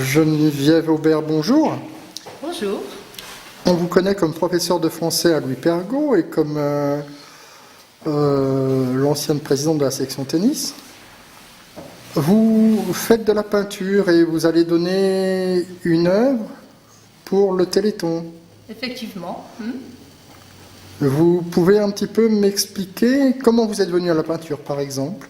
Geneviève Aubert, bonjour. Bonjour. On vous connaît comme professeur de français à Louis Pergaud et comme l'ancienne présidente de la section tennis. Vous faites de la peinture et vous allez donner une œuvre pour le Téléthon. Effectivement. Vous pouvez un petit peu m'expliquer comment vous êtes venu à la peinture, par exemple?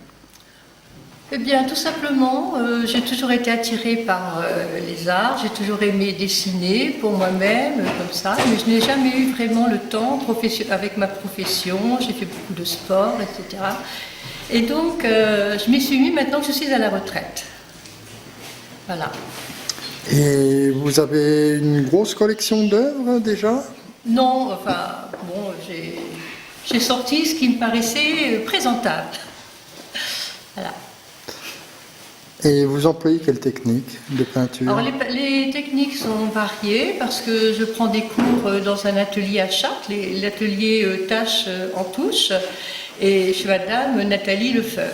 Eh bien, tout simplement, j'ai toujours été attirée par les arts, j'ai toujours aimé dessiner pour moi-même, comme ça, mais je n'ai jamais eu vraiment le temps avec ma profession, j'ai fait beaucoup de sport, etc. Et donc, je m'y suis mis maintenant que je suis à la retraite. Voilà. Et vous avez une grosse collection d'œuvres déjà? Non, enfin, bon, j'ai sorti ce qui me paraissait présentable. Voilà. Et vous employez quelle technique de peinture? Alors les techniques sont variées parce que je prends des cours dans un atelier à Chartres, l'atelier Tâche en touche, et chez Madame Nathalie Lefebvre.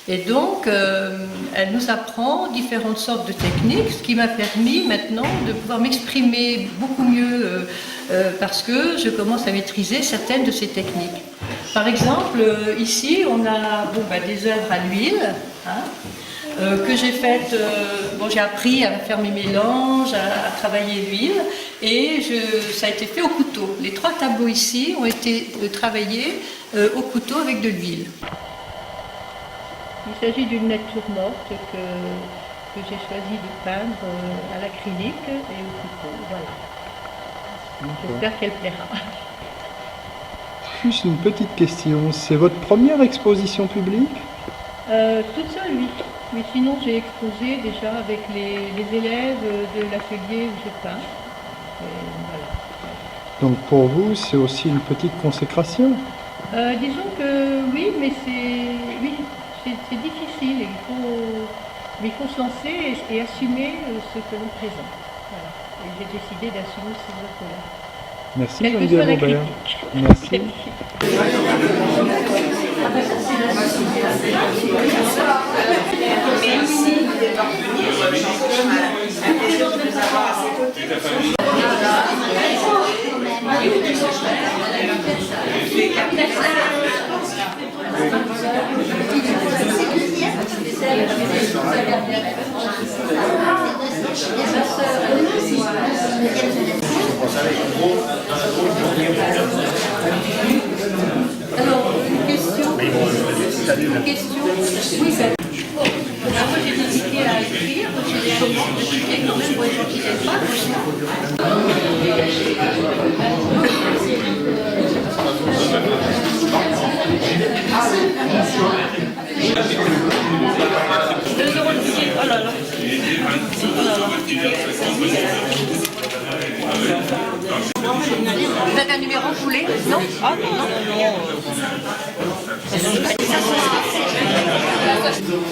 Et donc, elle nous apprend différentes sortes de techniques, ce qui m'a permis maintenant de pouvoir m'exprimer beaucoup mieux parce que je commence à maîtriser certaines de ces techniques. Par exemple, ici, on a des œuvres à l'huile, que j'ai faites, j'ai appris à faire mes mélanges, à travailler l'huile, et ça a été fait au couteau. Les 3 tableaux ici ont été travaillés au couteau avec de l'huile. Il s'agit d'une nature morte que j'ai choisi de peindre à l'acrylique et au couteau. Voilà. J'espère qu'elle plaira. Juste une petite question, c'est votre première exposition publique? Toute seule, oui. Mais sinon, j'ai exposé déjà avec les élèves de l'atelier où je peins. Et voilà. Donc pour vous, c'est aussi une petite consécration? Disons que oui, mais c'est difficile. Il faut se lancer et assumer ce que l'on présente. Voilà. Et j'ai décidé d'assumer ces œuvres-là. Merci, quelle que soit la critique. Merci. Alors, une question. Oui, moi j'ai décidé à écrire, j'ai des difficultés quand même pour les gens qui n'aiment pas. Oh là là. Vous avez un numéro, vous voulez? Non? Ah non, non. Nous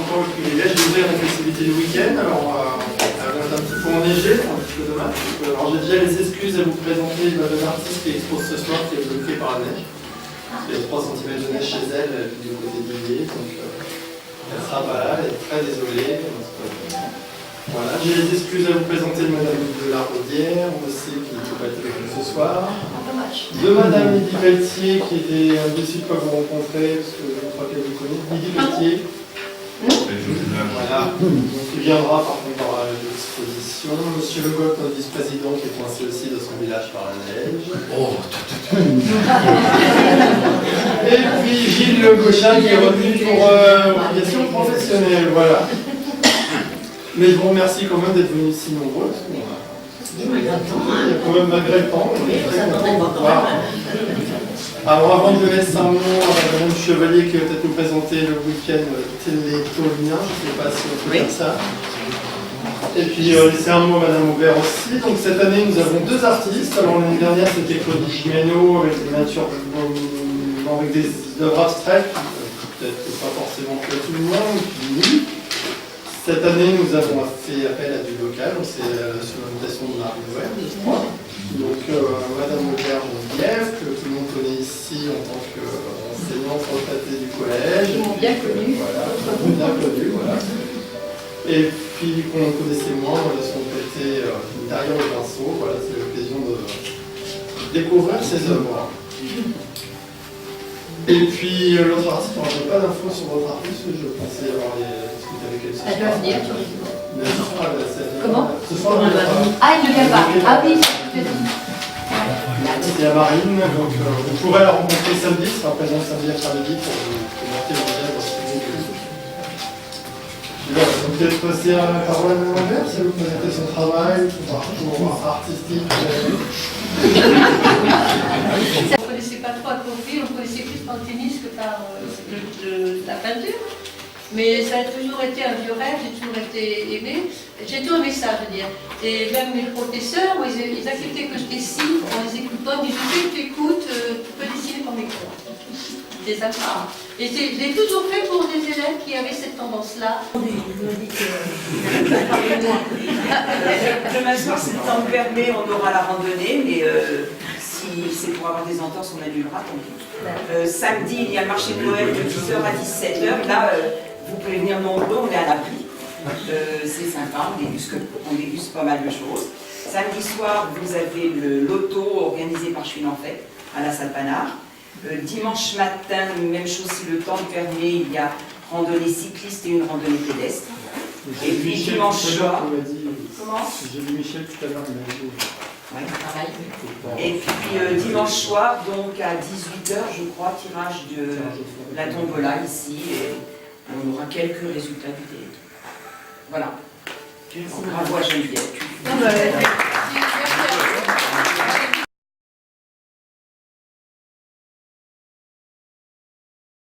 avons le privilège d'ouvrir la festivité du week-end. Alors, elle va être un petit peu enneigée, c'est un petit peu dommage. Alors, j'ai déjà les excuses à vous présenter une artiste qui expose ce soir, qui est bloquée par la neige. Il y a 3 cm de neige chez elle, du côté de l'Illier, donc elle sera pas là, elle est très désolée. Voilà, j'ai les excuses à vous présenter de Madame de la Rodière, on sait qu'il ne peut pas être avec nous ce soir. De Madame Lydie Pelletier, qui était déçue de ne pas vous rencontrer, parce que je crois qu'elle vous connaît. Lydie Pelletier. Voilà, donc il viendra par contre à l'exposition. Monsieur Le Goc, notre vice-président, qui est coincé aussi de son village par la neige. Et puis Gilles Le Gauchin, qui est revenu pour obligation professionnelle. Voilà. Mais je vous remercie quand même d'être venus si nombreux. Il y a quand même malgré le temps. Alors avant de laisser un mot à Mme Chevalier qui va peut-être nous présenter le week-end télétonien, je ne sais pas si on peut dire ça. Et puis laisser un mot à Mme Aubert aussi. Donc cette année nous avons 2 artistes. Alors l'année dernière c'était Claude Gimeno avec des natures avec des œuvres abstraites, peut-être pas forcément que tout le monde, puis cette année, nous avons fait appel à du local, c'est sous l'invitation de Marie-Noël, je crois. Donc, Madame Aubert Geneviève, que tout le ici en tant qu'enseignante retraitée du collège. Ils m'ont bien connu. Voilà, bien connu, voilà. Et puis qu'on connaissait moins de son côté derrière le pinceau. Voilà, c'est l'occasion de découvrir ses œuvres. Et puis l'autre artiste, on n'a pas d'infos sur votre artiste, je pensais avoir discuté avec elle ce soir. Elle doit venir. Comment ce soir, Ah, il ne vient pas. Ah oui, je te dis. c'est à Marine, donc vous pourrez la rencontrer samedi, ce sera présent samedi après-midi pour vous présenter le œuvre si vous voulez. Voilà, donc peut-être passer à Caroline Lambert, si vous présentez son travail, son parcours artistique. On ne connaissait pas trop à profil, on connaissait plus par le tennis que par la peinture. Mais ça a toujours été un vieux rêve, j'ai toujours été aimée. J'ai toujours aimé ça, je veux dire. Et même mes professeurs, ils acceptaient que je dessine en les écoutant. Ils disaient, tu écoutes, tu peux dessiner ton écran. C'était sympa. Et je l'ai toujours fait pour des élèves qui avaient cette tendance-là. Demain soir, si le temps me permet, on aura la randonnée, mais si c'est pour avoir des entorses, on annulera. Samedi, il y a le marché de Noël de 10h à 17h. Là, vous pouvez venir nombreux, on est à l'abri. C'est sympa, on déguste pas mal de choses. Samedi soir, vous avez le loto organisé par Je suis en fête à la salle Panard. Dimanche matin, même chose si le temps le permet, il y a randonnée cycliste et une randonnée pédestre. Et puis dimanche soir. Comment? J'ai vu Michel tout à l'heure, il m'a dit. Ouais, pareil. Et puis dimanche soir, donc à 18h, je crois, tirage de la tombola ici. Et on aura quelques résultats du théâtre. Voilà. Bravo à Geneviève.